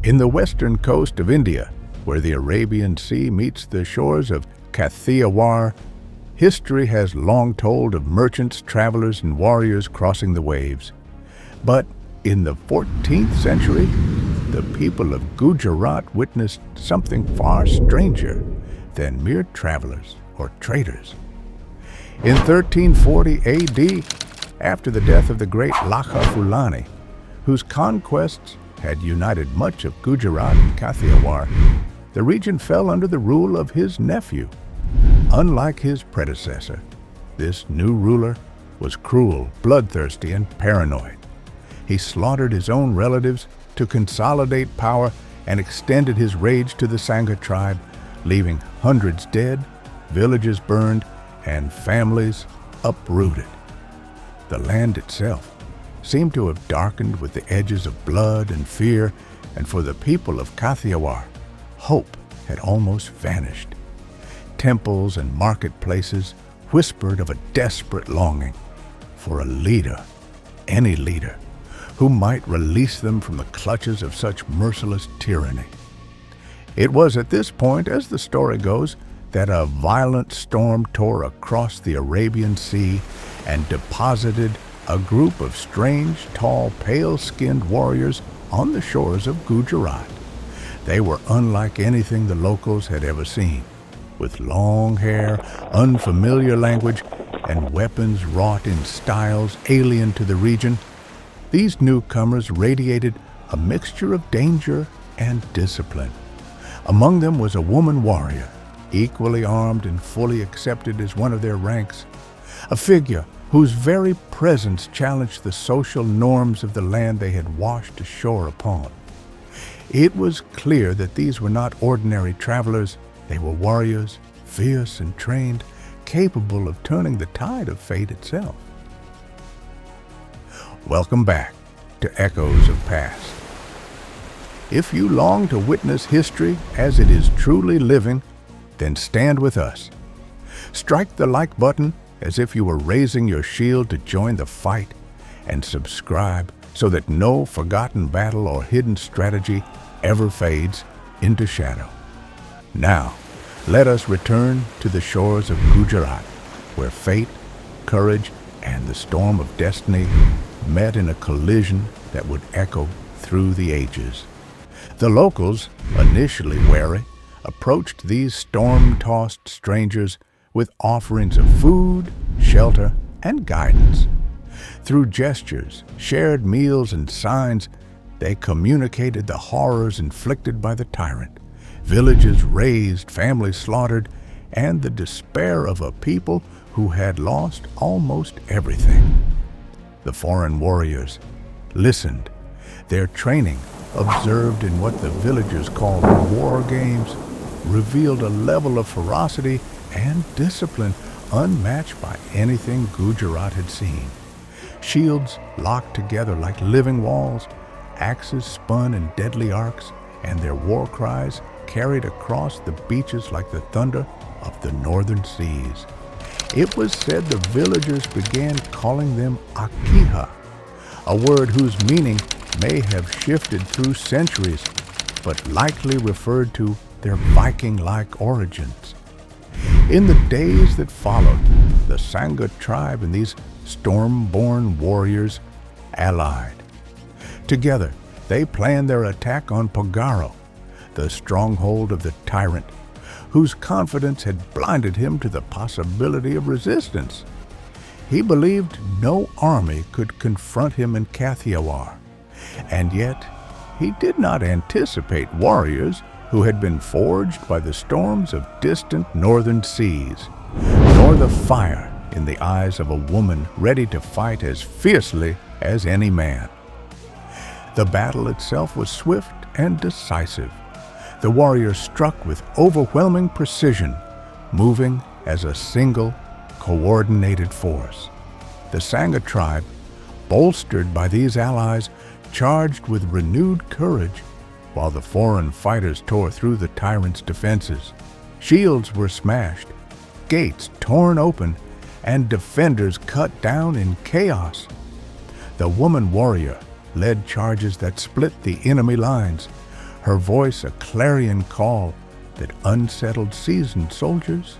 In the western coast of India, where the Arabian Sea meets the shores of Kathiawar, history has long told of merchants, travelers, and warriors crossing the waves. But in the 14th century, the people of Gujarat witnessed something far stranger than mere travelers or traders. In 1340 AD, after the death of the great Lakha Fulani, whose conquests had united much of Gujarat and Kathiawar, the region fell under the rule of his nephew. Unlike his predecessor, this new ruler was cruel, bloodthirsty, and paranoid. He slaughtered his own relatives to consolidate power and extended his rage to the Sangha tribe, leaving hundreds dead, villages burned, and families uprooted. The land itself seemed to have darkened with the edges of blood and fear, and for the people of Kathiawar, hope had almost vanished. Temples and marketplaces whispered of a desperate longing for a leader, any leader, who might release them from the clutches of such merciless tyranny. It was at this point, as the story goes, that a violent storm tore across the Arabian Sea and deposited a group of strange, tall, pale-skinned warriors on the shores of Gujarat. They were unlike anything the locals had ever seen, with long hair, unfamiliar language, and weapons wrought in styles alien to the region. These newcomers radiated a mixture of danger and discipline. Among them was a woman warrior, equally armed and fully accepted as one of their ranks, a figure whose very presence challenged the social norms of the land they had washed ashore upon. It was clear that these were not ordinary travelers. They were warriors, fierce and trained, capable of turning the tide of fate itself. Welcome back to Echoes of Past. If you long to witness history as it is truly living, then stand with us. Strike the like button as if you were raising your shield to join the fight, and subscribe so that no forgotten battle or hidden strategy ever fades into shadow. Now, let us return to the shores of Gujarat, where fate, courage, and the storm of destiny met in a collision that would echo through the ages. The locals, initially wary, approached these storm-tossed strangers with offerings of food, shelter, and guidance. Through gestures, shared meals, and signs, they communicated the horrors inflicted by the tyrant, villages razed, families slaughtered, and the despair of a people who had lost almost everything. The foreign warriors listened, their training, observed in what the villagers called war games, revealed a level of ferocity and discipline unmatched by anything Gujarat had seen. Shields locked together like living walls, axes spun in deadly arcs, and their war cries carried across the beaches like the thunder of the northern seas. It was said the villagers began calling them Akiha, a word whose meaning may have shifted through centuries, but likely referred to their Viking-like origins. In the days that followed, the Sangha tribe and these storm-born warriors allied. Together, they planned their attack on Pagaro, the stronghold of the tyrant, whose confidence had blinded him to the possibility of resistance. He believed no army could confront him in Kathiawar, and yet he did not anticipate warriors who had been forged by the storms of distant northern seas, nor the fire in the eyes of a woman ready to fight as fiercely as any man. The battle itself was swift and decisive. The warriors struck with overwhelming precision, moving as a single, coordinated force. The Sangha tribe, bolstered by these allies, charged with renewed courage, while the foreign fighters tore through the tyrant's defenses. Shields were smashed, gates torn open, and defenders cut down in chaos. The woman warrior led charges that split the enemy lines, her voice a clarion call that unsettled seasoned soldiers.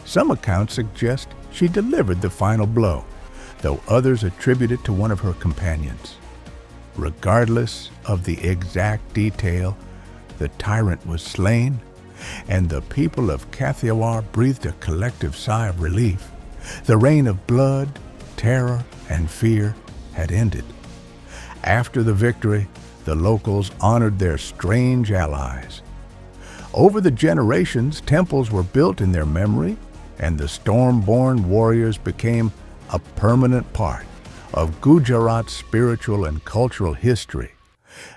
Some accounts suggest she delivered the final blow, though others attribute it to one of her companions. Regardless of the exact detail, the tyrant was slain, and the people of Kathiawar breathed a collective sigh of relief. The reign of blood, terror, and fear had ended. After the victory, the locals honored their strange allies. Over the generations, temples were built in their memory, and the storm-born warriors became a permanent part of Gujarat's spiritual and cultural history.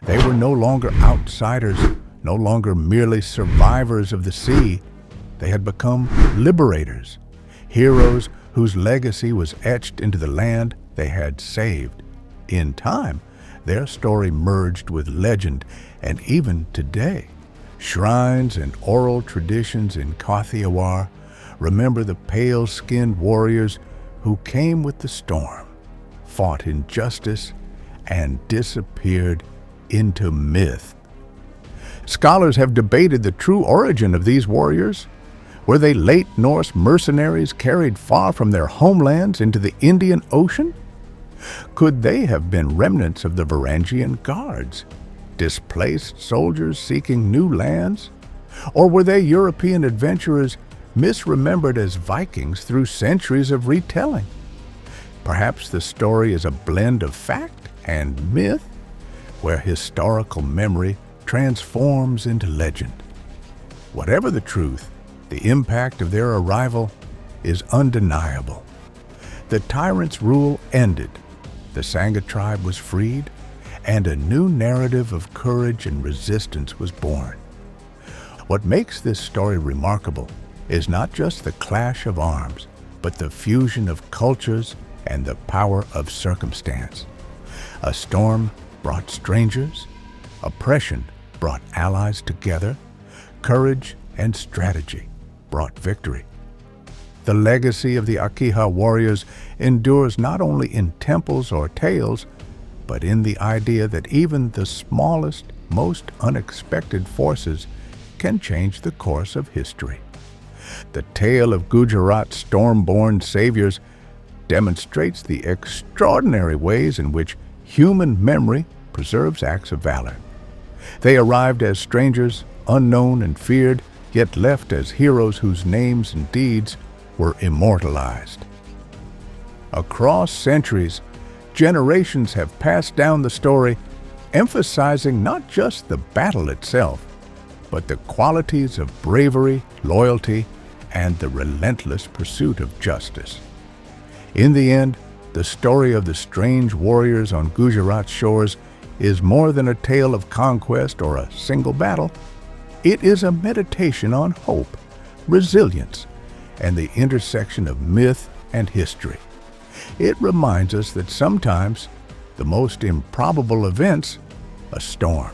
They were no longer outsiders, no longer merely survivors of the sea. They had become liberators, heroes whose legacy was etched into the land they had saved. In time, their story merged with legend, and even today, shrines and oral traditions in Kathiawar remember the pale-skinned warriors who came with the storm, fought injustice, and disappeared into myth. Scholars have debated the true origin of these warriors. Were they late Norse mercenaries carried far from their homelands into the Indian Ocean? Could they have been remnants of the Varangian guards, displaced soldiers seeking new lands? Or were they European adventurers misremembered as Vikings through centuries of retelling? Perhaps the story is a blend of fact and myth, where historical memory transforms into legend. Whatever the truth, the impact of their arrival is undeniable. The tyrant's rule ended, the Sangha tribe was freed, and a new narrative of courage and resistance was born. What makes this story remarkable is not just the clash of arms, but the fusion of cultures and the power of circumstance. A storm brought strangers, oppression brought allies together, courage and strategy brought victory. The legacy of the Akiha warriors endures not only in temples or tales, but in the idea that even the smallest, most unexpected forces can change the course of history. The tale of Gujarat's storm-born saviors demonstrates the extraordinary ways in which human memory preserves acts of valor. They arrived as strangers, unknown and feared, yet left as heroes whose names and deeds were immortalized. Across centuries, generations have passed down the story, emphasizing not just the battle itself, but the qualities of bravery, loyalty, and the relentless pursuit of justice. In the end, the story of the strange warriors on Gujarat's shores is more than a tale of conquest or a single battle. It is a meditation on hope, resilience, and the intersection of myth and history. It reminds us that sometimes the most improbable events, a storm,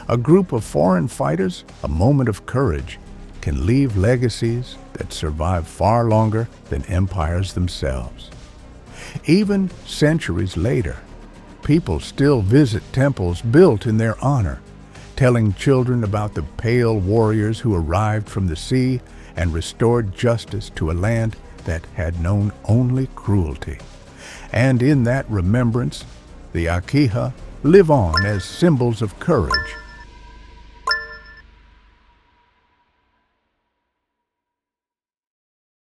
a group of foreign fighters, a moment of courage, can leave legacies that survive far longer than empires themselves. Even centuries later, people still visit temples built in their honor, telling children about the pale warriors who arrived from the sea and restored justice to a land that had known only cruelty. And in that remembrance, the Akiha live on as symbols of courage,